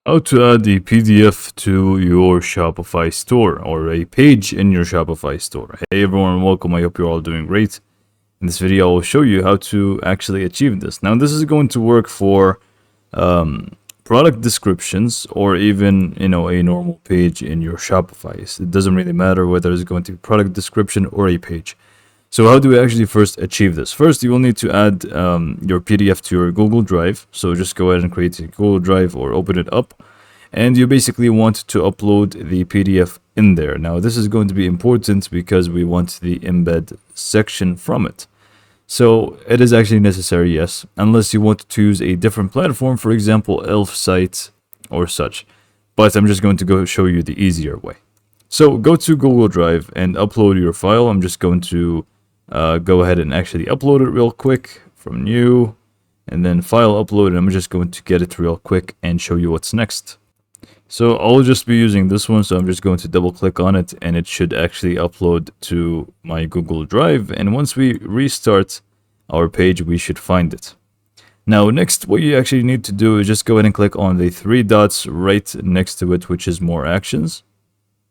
How to add the PDF to your Shopify store or a page in your Shopify store. Hey everyone, welcome. I hope you're all doing great. In this video, I will show you how to actually achieve this. Now, this is going to work for product descriptions or even, a normal page in your Shopify. So it doesn't really matter whether it's going to be product description or a page. So how do we actually first achieve this? First, you will need to add your PDF to your Google Drive. So just go ahead and create a Google Drive or open it up. And you basically want to upload the PDF in there. Now, this is going to be important because we want the embed section from it. So it is actually necessary, yes, unless you want to use a different platform, for example, Elf site or such. But I'm just going to go show you the easier way. So go to Google Drive and upload your file. I'm just going to go ahead and actually upload it real quick from new and then file upload. And I'm just going to get it real quick and show you what's next. So I'll just be using this one. So I'm just going to double click on it and it should actually upload to my Google Drive. And once we restart our page, we should find it. Now, next, what you actually need to do is just go ahead and click on the three dots right next to it, which is more actions.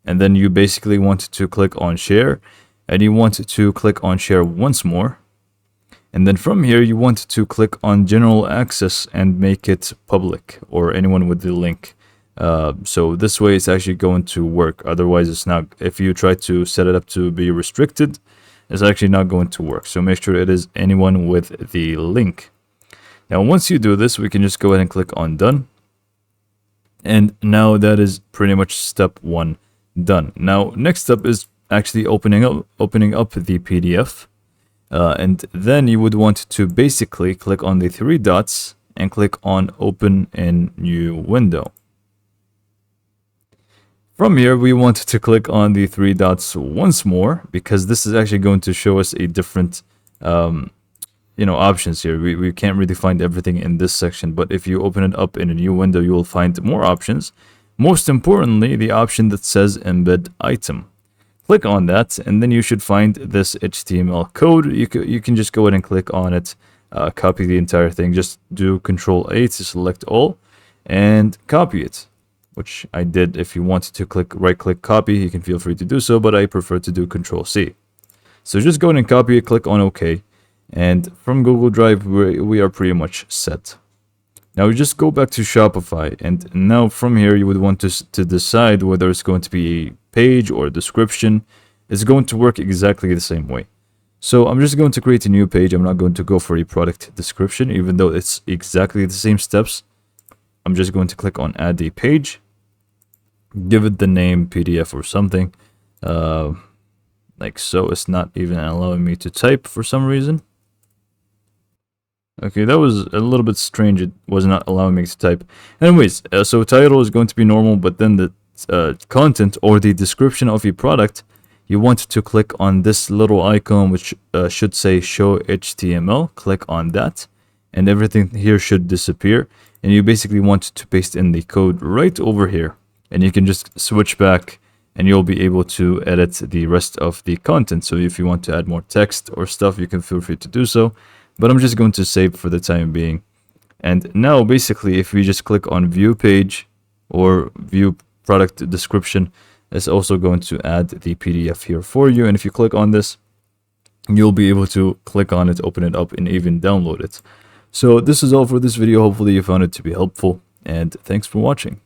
And then you basically want to click on share. And you want to click on share once more. And then from here, you want to click on general access and make it public or anyone with the link. So this way it's actually going to work. Otherwise, it's not. If you try to set it up to be restricted, it's actually not going to work. So make sure it is anyone with the link. Now, once you do this, we can just go ahead and click on done. And now that is pretty much step one done. Now, next step is actually opening up the PDF, and then you would want to basically click on the three dots and click on open in new window. From here, we want to click on the three dots once more because this is actually going to show us a different options here. We can't really find everything in this section, but if you open it up in a new window, you will find more options. Most importantly, the option that says embed item. Click on that, and then you should find this HTML code. You can just go ahead and click on it, copy the entire thing. Just do Control A to select all, and copy it, which I did. If you want to right-click copy, you can feel free to do so, but I prefer to do Control C. So just go ahead and copy it, click on OK, and from Google Drive, we are pretty much set. Now we just go back to Shopify, and now from here you would want to decide whether it's going to be a page or a description. It's going to work exactly the same way. So I'm just going to create a new page. I'm not going to go for a product description, even though it's exactly the same steps. I'm just going to click on add a page, give it the name PDF or something, like so. It's not even allowing me to type for some reason. Okay, that was a little bit strange. It was not allowing me to type. Anyways, so title is going to be normal, but then the content or the description of a product, you want to click on this little icon, which should say show HTML. Click on that, and everything here should disappear. And you basically want to paste in the code right over here. And you can just switch back, and you'll be able to edit the rest of the content. So if you want to add more text or stuff, you can feel free to do so. But I'm just going to save for the time being. And now basically if we just click on view page or view product description, it's also going to add the PDF here for you. And if you click on this, you'll be able to click on it, open it up, and even download it. So this is all for this video. Hopefully you found it to be helpful, and thanks for watching.